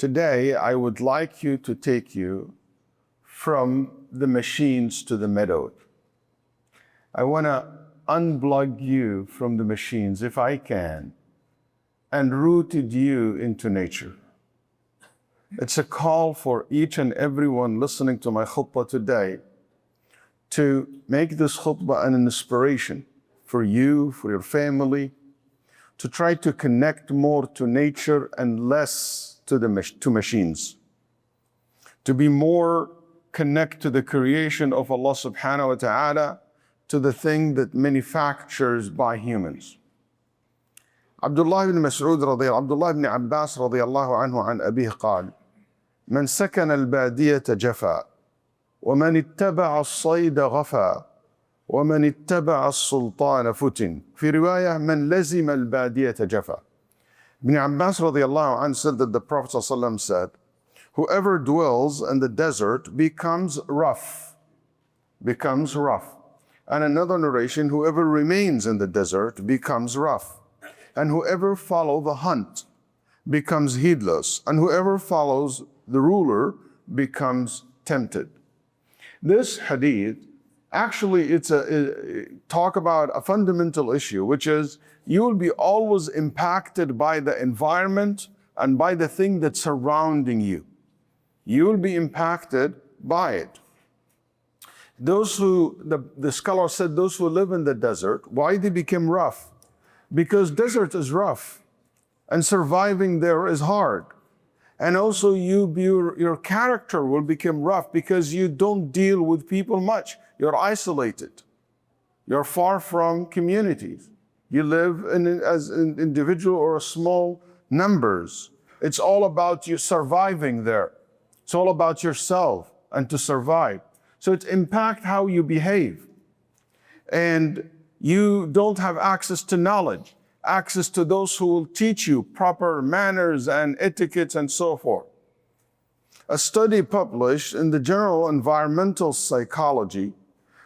Today, I would like you to take you from the machines to the meadow. I want to unplug you from the machines, if I can, and rooted you into nature. It's a call for each and everyone listening to my khutbah today to make this khutbah an inspiration for you, for your family, to try to connect more to nature and less to machines, to be more connect to the creation of Allah subhanahu wa ta'ala, to the thing that manufactures by humans. Abdullah ibn Mas'ud Abdullah ibn Abbas radiyallahu anhu an أبيه قال من سكن البادية جفا ومن اتبع الصيد غفا ومن اتبع السلطان فتن. في رواية من لزم البادية جفا. Ibn Abbas radiyallahu anhu said that the Prophet ﷺ said, whoever dwells in the desert becomes rough. And another narration, whoever remains in the desert becomes rough. And whoever follows the hunt becomes heedless. And whoever follows the ruler becomes tempted. This hadith, actually, it's a talk about a fundamental issue, which is you will be always impacted by the environment and by the thing that's surrounding you. You will be impacted by it. Those who, the scholar said, those who live in the desert, why they became rough? Because desert is rough and surviving there is hard. And also your character will become rough because you don't deal with people much. You're isolated. You're far from communities. You live as an individual or small numbers. It's all about you surviving there. It's all about yourself and to survive. So it impacts how you behave. And you don't have access to knowledge, access to those who will teach you proper manners and etiquettes and so forth. A study published in the Journal of Environmental Psychology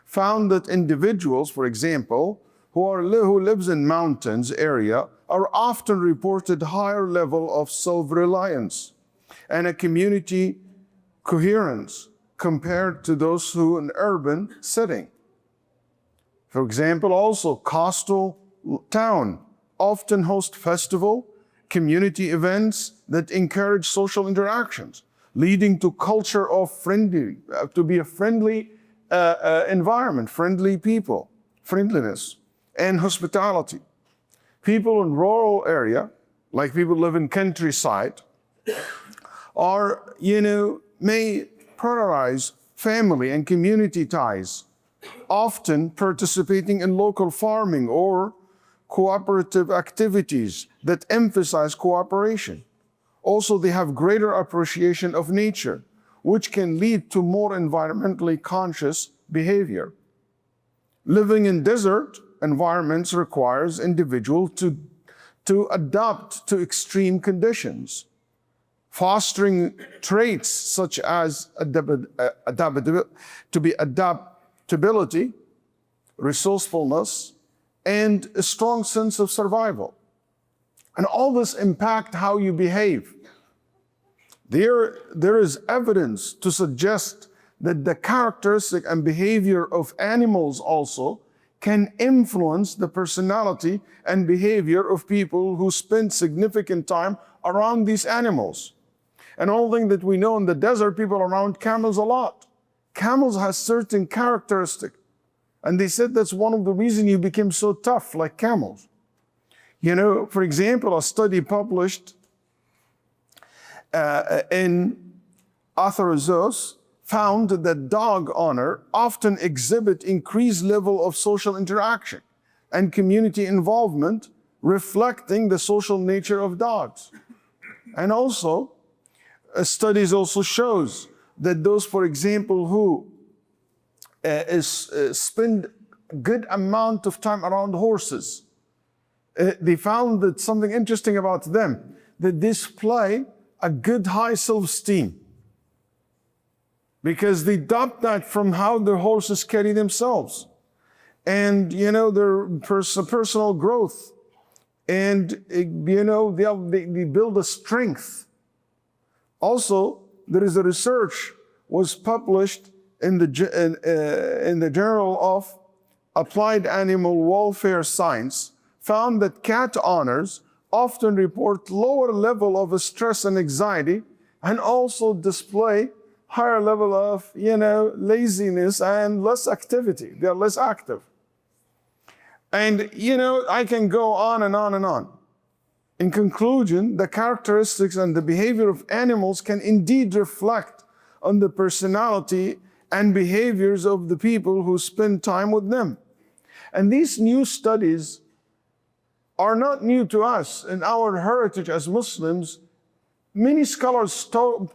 found that individuals, for example, who lives in mountains area are often reported higher level of self-reliance and a community coherence compared to those who in urban setting. For example, also coastal town often host festival, community events that encourage social interactions, leading to culture of to be a friendly environment, friendly people, friendliness and hospitality. People in rural area, like people live in countryside, are, may prioritize family and community ties, often participating in local farming or cooperative activities that emphasize cooperation. Also, they have greater appreciation of nature, which can lead to more environmentally conscious behavior. Living in desert environments requires individuals to adapt to extreme conditions, fostering traits such as adaptability, resourcefulness, and a strong sense of survival. And all this impact how you behave. There is evidence to suggest that the characteristic and behavior of animals also can influence the personality and behavior of people who spend significant time around these animals. And all thing that we know in the desert, people are around camels a lot. Camels has certain characteristics. And they said that's one of the reasons you became so tough, like camels. For example, a study published in Arthrozoos found that dog owner often exhibit increased level of social interaction and community involvement, reflecting the social nature of dogs. And also, studies also shows that those, for example, who spend a good amount of time around horses, they found that something interesting about them, that display a good high self-esteem, because they adopt that from how their horses carry themselves, and their personal growth, and they build a strength Also, there is a research was published in the Journal of Applied Animal Welfare Science, found that cat owners often report lower level of stress and anxiety, and also display higher level of, laziness and less activity. They're less active. And, I can go on and on and on. In conclusion, the characteristics and the behavior of animals can indeed reflect on the personality and behaviors of the people who spend time with them. And these new studies are not new to us. In our heritage as Muslims, many scholars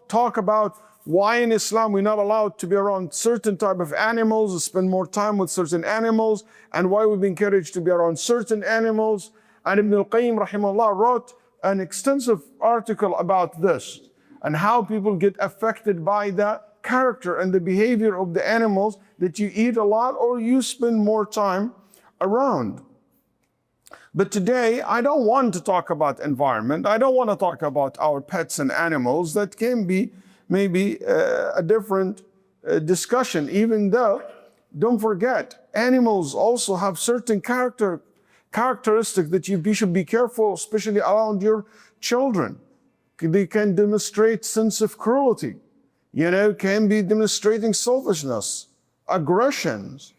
talk about why in Islam we're not allowed to be around certain type of animals, spend more time with certain animals, and why we've been encouraged to be around certain animals. And Ibn al-Qayyim rahimahullah wrote an extensive article about this and how people get affected by the character and the behavior of the animals that you eat a lot or you spend more time around. But today, I don't want to talk about environment. I don't want to talk about our pets and animals. That can be maybe a different discussion, even though, don't forget, animals also have certain characteristics that you should be careful, especially around your children. They can demonstrate sense of cruelty, can be demonstrating selfishness, aggressions,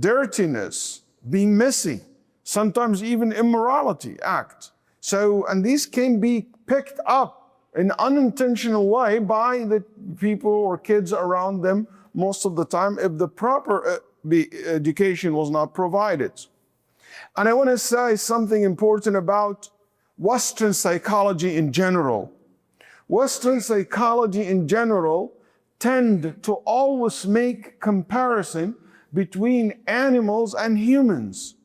dirtiness, being messy, sometimes even immorality act. So, and these can be picked up in an unintentional way by the people or kids around them most of the time if the proper education was not provided. And I want to say something important about Western psychology in general. Western psychology in general tend to always make comparison between animals and humans.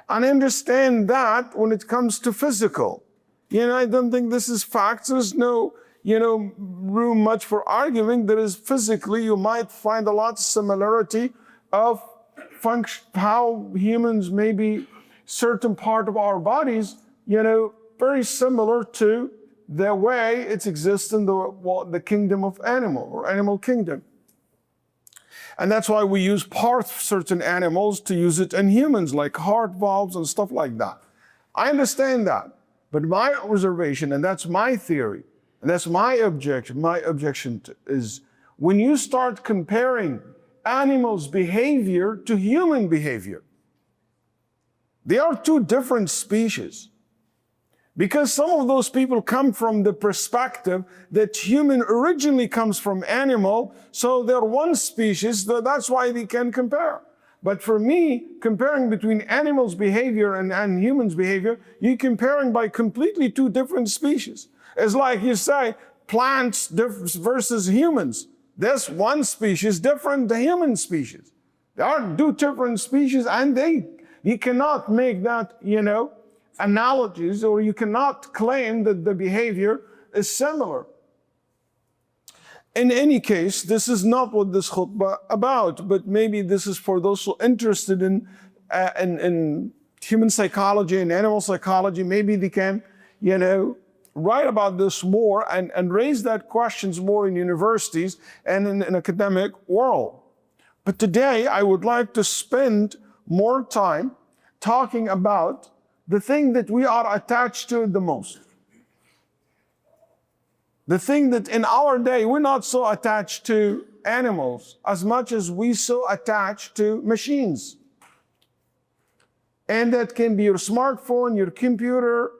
And I understand that when it comes to physical. I don't think this is facts. There's no, room much for arguing. There is physically, you might find a lot of similarity of how humans, maybe certain part of our bodies, very similar to the way it exists in the kingdom of animal or animal kingdom. And that's why we use parts of certain animals to use it in humans, like heart valves and stuff like that. I understand that. But my observation, and that's my theory, and that's my objection is when you start comparing animals' behavior to human behavior, they are two different species. Because some of those people come from the perspective that human originally comes from animal, so they're one species, that's why they can compare. But for me, comparing between animals' behavior and humans' behavior, you're comparing by completely two different species. It's like you say, plants versus humans. There's one species different than human species. There are two different species, and you cannot make that, analogies, or you cannot claim that the behavior is similar. In any case, this is not what this khutbah about, but maybe this is for those who are interested in human psychology and animal psychology. Maybe they can, write about this more and raise that questions more in universities and in academic world. But today, I would like to spend more time talking about the thing that we are attached to the most. The thing that in our day, we're not so attached to animals as much as we so attached to machines. And that can be your smartphone, your computer,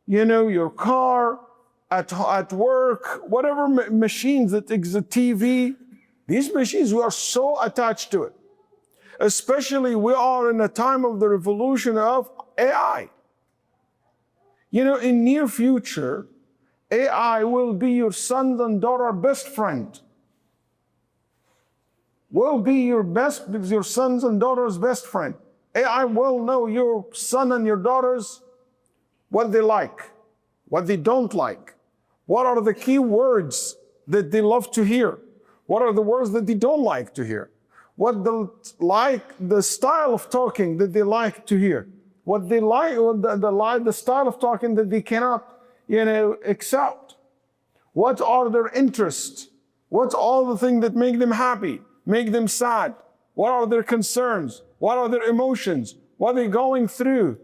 your car, at work, whatever machines that exist, TV. These machines, we are so attached to it. Especially we are in a time of the revolution of AI. In near future, AI will be your son and daughter best friend. Will be your sons and daughters' best friend. AI will know your son and your daughters, what they like, what they don't like. What are the key words that they love to hear? What are the words that they don't like to hear? What the style of talking that they like to hear? What they like, the style of talking that they cannot, accept. What are their interests? What's all the things that make them happy, make them sad? What are their concerns? What are their emotions? What are they going through?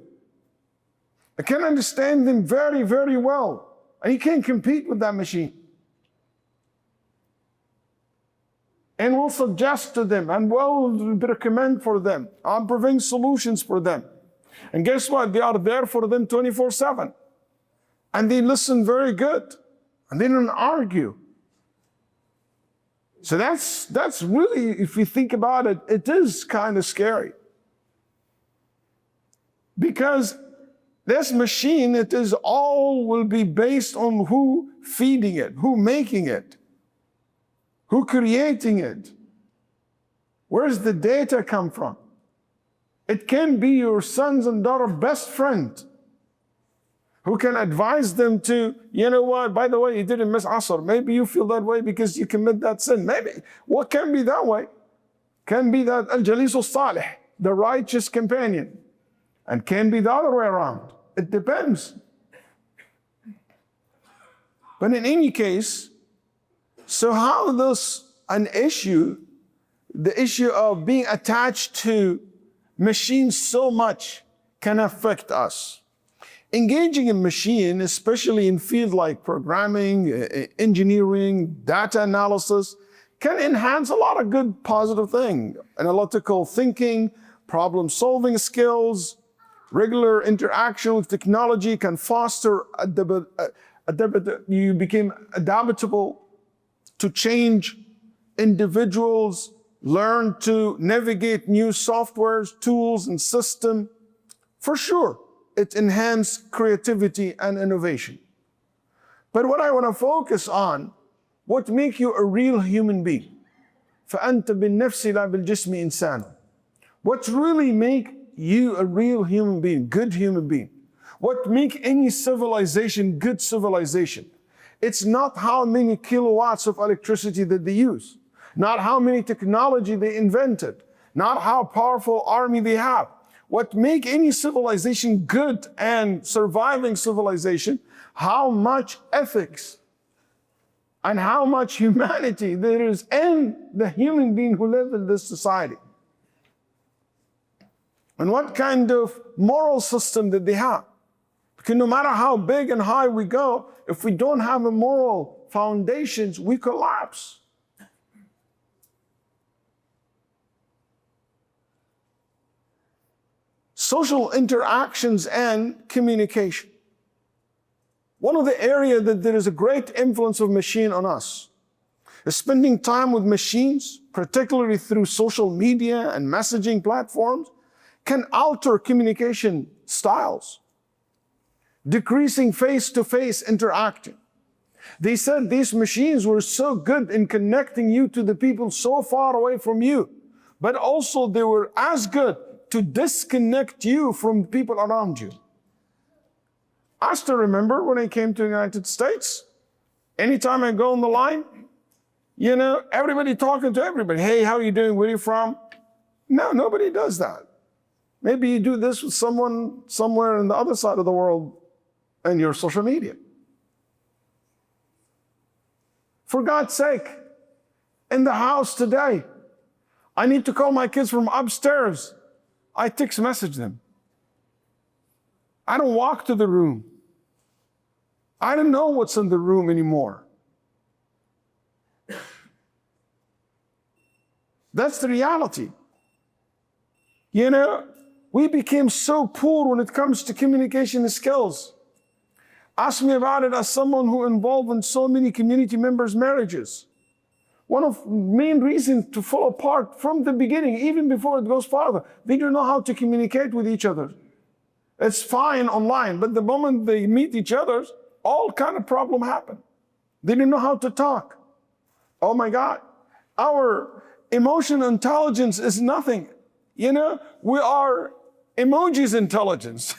I can understand them very, very well. And you can't compete with that machine. And we'll suggest to them and we'll recommend for them and provide solutions for them. And guess what? They are there for them 24/7. And they listen very good. And they don't argue. So that's really, if you think about it, it is kind of scary. Because this machine, it is all will be based on who feeding it, who making it, who creating it. Where does the data come from? It can be your son's and daughter's best friend who can advise them to, you know what, by the way, you didn't miss Asr. Maybe you feel that way because you commit that sin. Maybe. What can be that way? Can be that Al-Jalis al-Salih, the righteous companion. And can be the other way around. It depends. But in any case, so how does an issue, the issue of being attached to machines so much, can affect us? Engaging in machine, especially in fields like programming, engineering, data analysis, can enhance a lot of good positive things. Analytical thinking, problem-solving skills, regular interaction with technology can foster you became adaptable to change. Individuals learn to navigate new softwares, tools, and systems. For sure, it enhances creativity and innovation. But what I want to focus on, what makes you a real human being? فَأَنْتَ بِالنَّفْسِ لَا بِالْجِسْمِ إِنسَانٌ. What really make you a real human being, good human being? What make any civilization good civilization? It's not how many kilowatts of electricity that they use, not how many technology they invented, not how powerful army they have. What make any civilization good and surviving civilization, how much ethics and how much humanity there is in the human being who live in this society. And what kind of moral system that they have. Because no matter how big and high we go, if we don't have a moral foundations, we collapse. Social interactions and communication. One of the areas that there is a great influence of machine on us is spending time with machines, particularly through social media and messaging platforms, can alter communication styles, decreasing face-to-face interaction. They said these machines were so good in connecting you to the people so far away from you, but also they were as good to disconnect you from people around you. I still remember when I came to the United States, anytime I go on the line, you know, everybody talking to everybody. Hey, how are you doing? Where are you from? No, nobody does that. Maybe you do this with someone somewhere on the other side of the world in your social media. For God's sake, in the house today, I need to call my kids from upstairs. I text message them. I don't walk to the room. I don't know what's in the room anymore. That's the reality. You know, we became so poor when it comes to communication skills. Ask me about it as someone who involved in so many community members' marriages. One of the main reasons to fall apart from the beginning, even before it goes farther, they don't know how to communicate with each other. It's fine online, but the moment they meet each other, all kind of problem happen. They don't know how to talk. Oh my God. Our emotional intelligence is nothing. You know, we are emojis intelligence.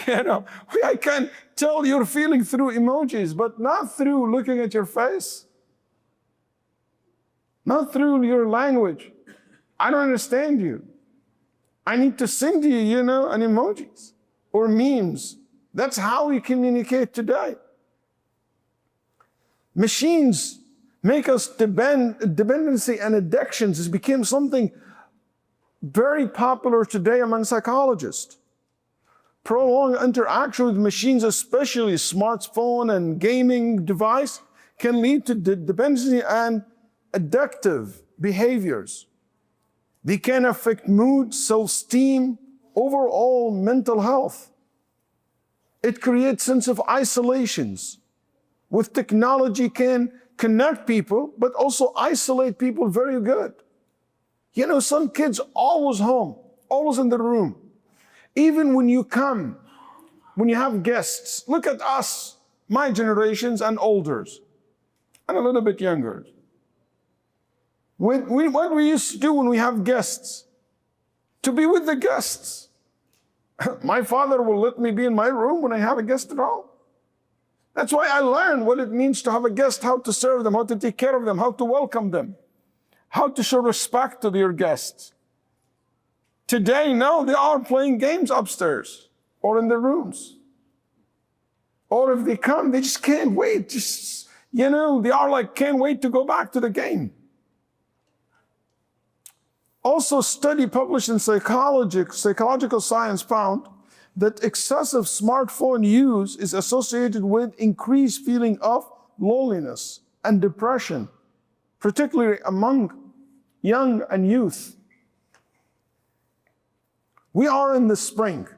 You know, I can tell you're feeling through emojis, but not through looking at your face. Not through your language. I don't understand you. I need to send you, you know, an emojis or memes. That's how we communicate today. Machines make us dependency and addictions has become something very popular today among psychologists. Prolonged interaction with machines, especially smartphone and gaming device, can lead to dependency and addictive behaviors. They can affect mood, self-esteem, overall mental health. It creates sense of isolations. With technology can connect people, but also isolate people very good. You know, some kids always home, always in the room. Even when you come, when you have guests, look at us, my generations and olders, and a little bit younger. What we used to do when we have guests, to be with the guests. My father will let me be in my room when I have a guest at all. That's why I learned what it means to have a guest, how to serve them, how to take care of them, how to welcome them, how to show respect to your guests. Today, now they are playing games upstairs or in their rooms. Or if they come, they just can't wait. Just, you know, they are like, can't wait to go back to the game. Also, a study published in Psychological Science found that excessive smartphone use is associated with increased feeling of loneliness and depression, particularly among young and youth. We are in the spring.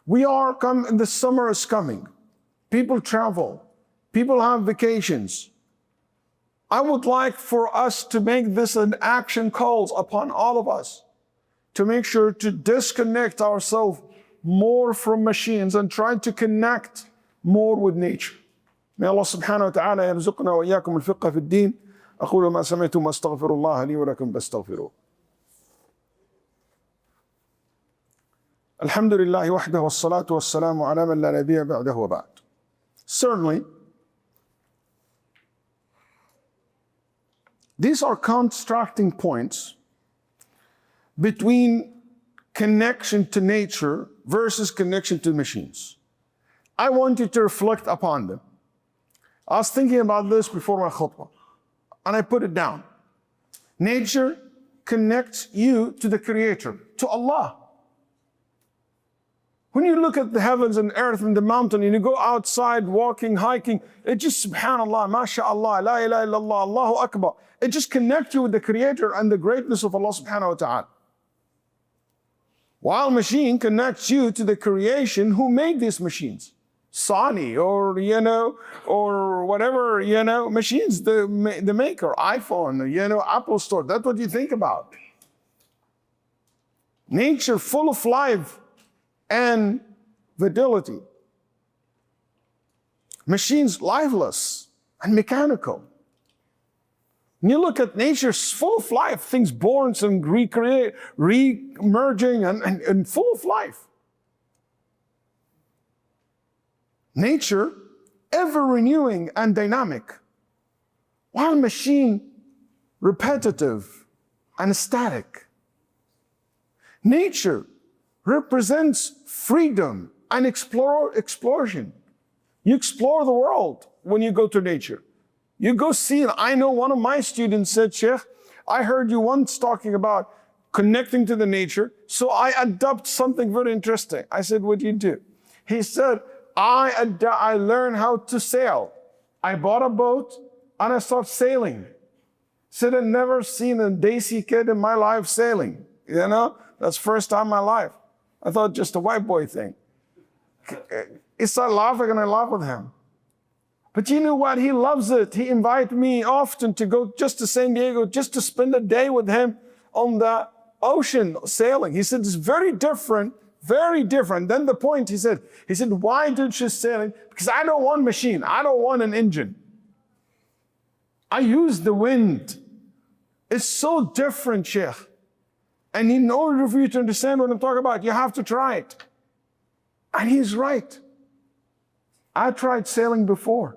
The summer is coming. People travel. People have vacations. I would like for us to make this an action calls upon all of us to make sure to disconnect ourselves more from machines and try to connect more with nature. May Allah subhanahu wa ta'ala yarzuqna wa iyyakum al-fiqha fi ad-din. أقول ما سمعتم واستغفر الله لي ولكم فاستغفروه. الحمد لله وحده والصلاة والسلام على من لا نبي بعده وبعد. Certainly, these are contrasting points between connection to nature versus connection to machines. I want you to reflect upon them. I was thinking about this before my khutbah, and I put it down. Nature connects you to the Creator, to Allah. When you look at the heavens and earth and the mountain, and you go outside walking, hiking, it just, subhanallah, mashallah, la ilaha illallah, Allahu Akbar. It just connects you with the Creator and the greatness of Allah subhanahu wa ta'ala. While machine connects you to the creation who made these machines. Sony or, or whatever, machines, the maker, iPhone, Apple Store. That's what you think about. Nature full of life and vitality. Machines lifeless and mechanical. When you look at nature, it's full of life, things born and re-emerging and full of life. Nature, ever renewing and dynamic, while machine, repetitive and static. Nature represents freedom and exploration. You explore the world when you go to nature. You go see it. I know one of my students said, Sheikh, I heard you once talking about connecting to the nature, so I adopt something very interesting. I said, what do you do? He said, I learned how to sail. I bought a boat and I started sailing. Said I'd never seen a Daisy kid in my life sailing. That's the first time in my life. I thought just a white boy thing. He started laughing and I laughed with him. But you know what? He loves it. He invited me often to go just to San Diego, just to spend a day with him on the ocean sailing. He said, it's very different. Then the point, he said, why don't you sailing? Because I don't want machine. I don't want an engine. I use the wind. It's so different, Sheikh. And in order for you to understand what I'm talking about, you have to try it. And he's right. I tried sailing before.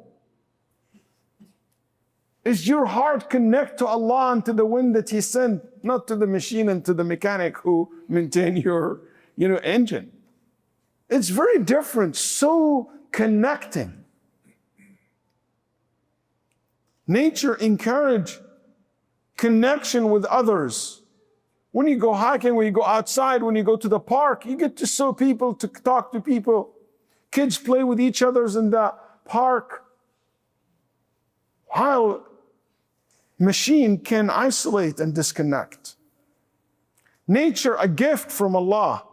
Is your heart connect to Allah and to the wind that He sent, not to the machine and to the mechanic who maintain your engine? It's very different, so connecting. Nature encourages connection with others. When you go hiking, when you go outside, when you go to the park, you get to see people, to talk to people. Kids play with each other in the park. While machine can isolate and disconnect. Nature, a gift from Allah,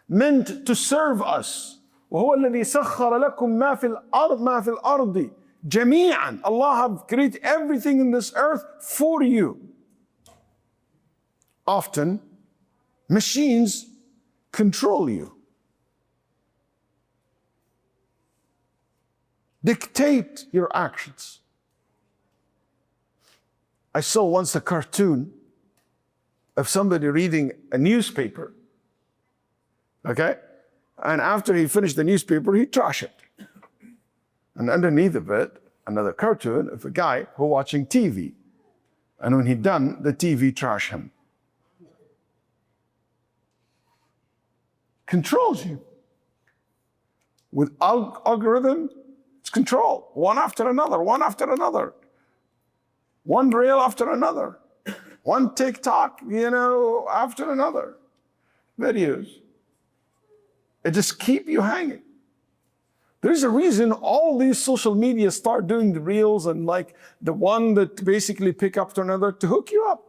meant to serve us. وهو الذي سخر لكم ما في الأرض جميعا. Allah have created everything in this earth for you. Often, machines control you, dictate your actions. I saw once a cartoon of somebody reading a newspaper, okay? And after he finished the newspaper, he trashed it. And underneath of it, another cartoon of a guy who watching TV. And when he done, the TV trashed him. Controls you. With algorithm, it's control. One after another, one after another. One reel after another. One TikTok, after another. Videos. It just keep you hanging. There's a reason all these social media start doing the reels and like the one that basically pick up to another to hook you up.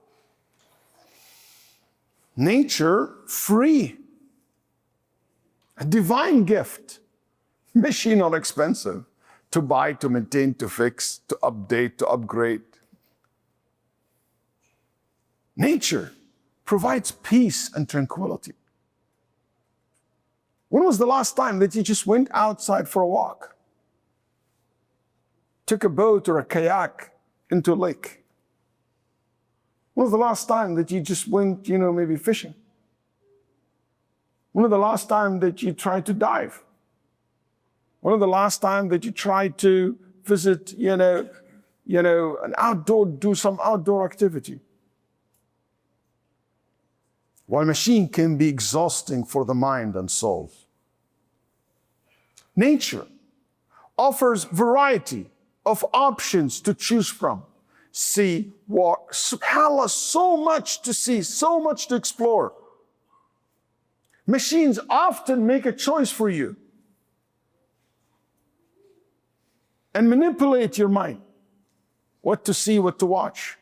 Nature, free. A divine gift. Machine are expensive to buy, to maintain, to fix, to update, to upgrade. Nature provides peace and tranquility. When was the last time that you just went outside for a walk? Took a boat or a kayak into a lake? When was the last time that you just went, maybe fishing? When was the last time that you tried to dive? When was the last time that you tried to visit, an outdoor, do some outdoor activity? While machine can be exhausting for the mind and soul. Nature offers variety of options to choose from. See, walk, subhanAllah, so much to see, so much to explore. Machines often make a choice for you and manipulate your mind, what to see, what to watch.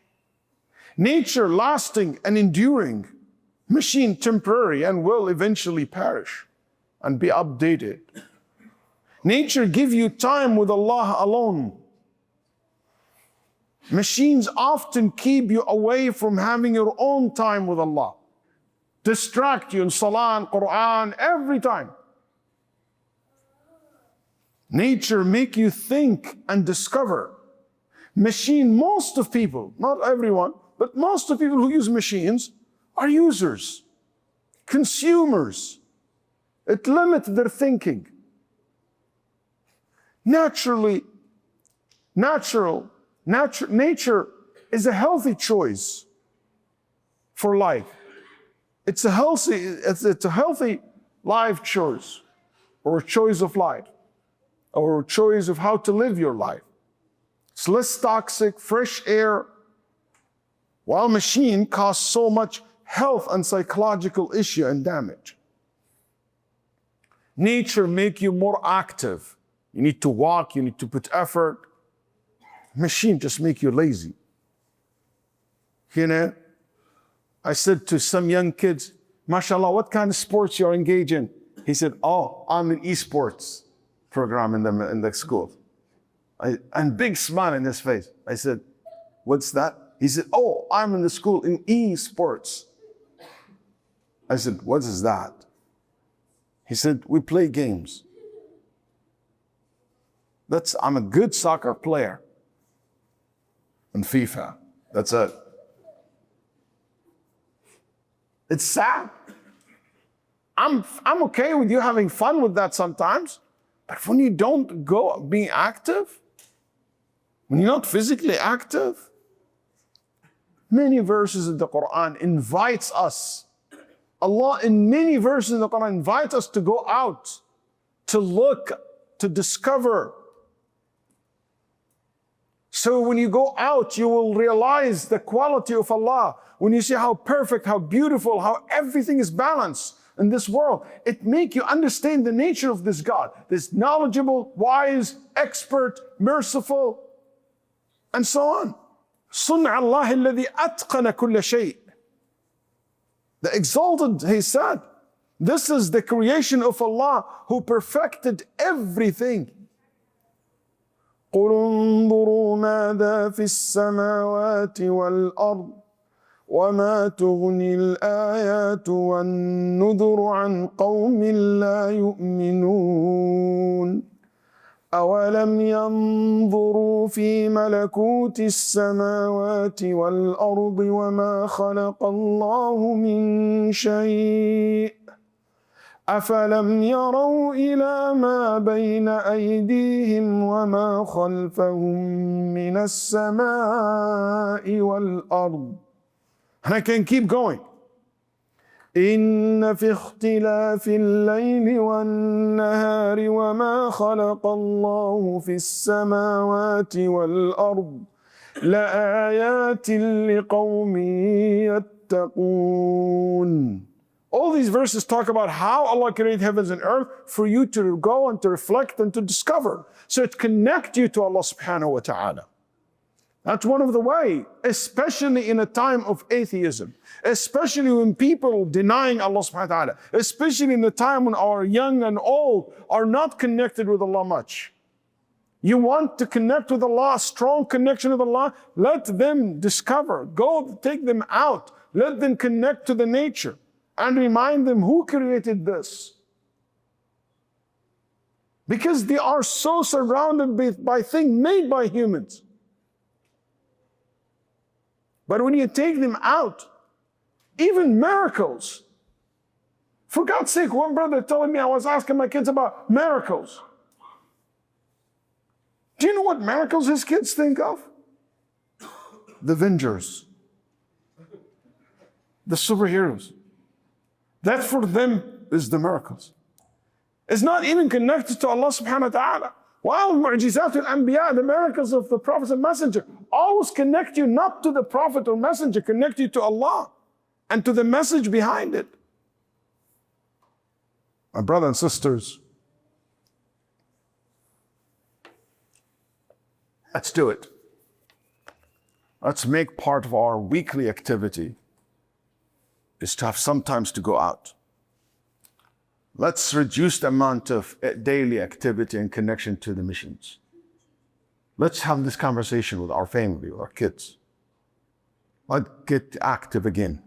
Nature lasting and enduring, machine temporary and will eventually perish and be updated. Nature give you time with Allah alone. Machines often keep you away from having your own time with Allah. Distract you in Salah and Quran every time. Nature make you think and discover. Machine, most of people, not everyone, but most of people who use machines are users, consumers. It limits their thinking. Nature is a healthy choice for life. It's a healthy life choice, or a choice of life, or a choice of how to live your life. It's less toxic, fresh air, while machine cause so much health and psychological issue and damage. Nature make you more active. You need to walk, you need to put effort. Machine just make you lazy. I said to some young kids, mashallah, what kind of sports you're engaged in? He said, I'm in esports program in the school. And big smile in his face. I said, what's that? He said, I'm in the school in esports. I said, what is that? He said, we play games. I'm a good soccer player in FIFA. That's it. It's sad. I'm okay with you having fun with that sometimes, but when you don't go being active, when you're not physically active, many verses in the Quran invites us. Allah in many verses in the Quran invites us to go out, to look, to discover. So when you go out, you will realize the quality of Allah. When you see how perfect, how beautiful, how everything is balanced in this world, it makes you understand the nature of this God, this knowledgeable, wise, expert, merciful, and so on. صنع الله الذي أتقن كل شيء. The exalted, he said, this is the creation of Allah who perfected everything. قل انظروا ماذا في السماوات والأرض وما تغني الآيات والنذر عن قوم لا يؤمنون أولم ينظروا في ملكوت السماوات والأرض وما خلق الله من شيء أفلم يروا إلى ما بين أيديهم وما خلفهم من السماء والأرض. And I can keep going. إن في اختلاف الليل والنهار وما خلق الله في السماوات والأرض لآيات لقوم يتقون. All these verses talk about how Allah created heavens and earth for you to go and to reflect and to discover. So it connects you to Allah subhanahu wa ta'ala. That's one of the ways, especially in a time of atheism, especially when people denying Allah subhanahu wa ta'ala, especially in the time when our young and old are not connected with Allah much. You want to connect with Allah, strong connection with Allah, let them discover, go take them out, let them connect to the nature and remind them who created this. Because they are so surrounded by things made by humans. But when you take them out, even miracles. For God's sake, one brother telling me, I was asking my kids about miracles. Do you know what miracles his kids think of? The Avengers. The superheroes. That for them is the miracles. It's not even connected to Allah subhanahu wa ta'ala. While mu'jizat al-anbiya, the miracles of the prophets and messenger, always connect you not to the prophet or messenger, connect you to Allah and to the message behind it. My brothers and sisters, let's do it. Let's make part of our weekly activity is to have sometimes to go out. Let's reduce the amount of daily activity and connection to the missions. Let's have this conversation with our family, with our kids. Let's get active again.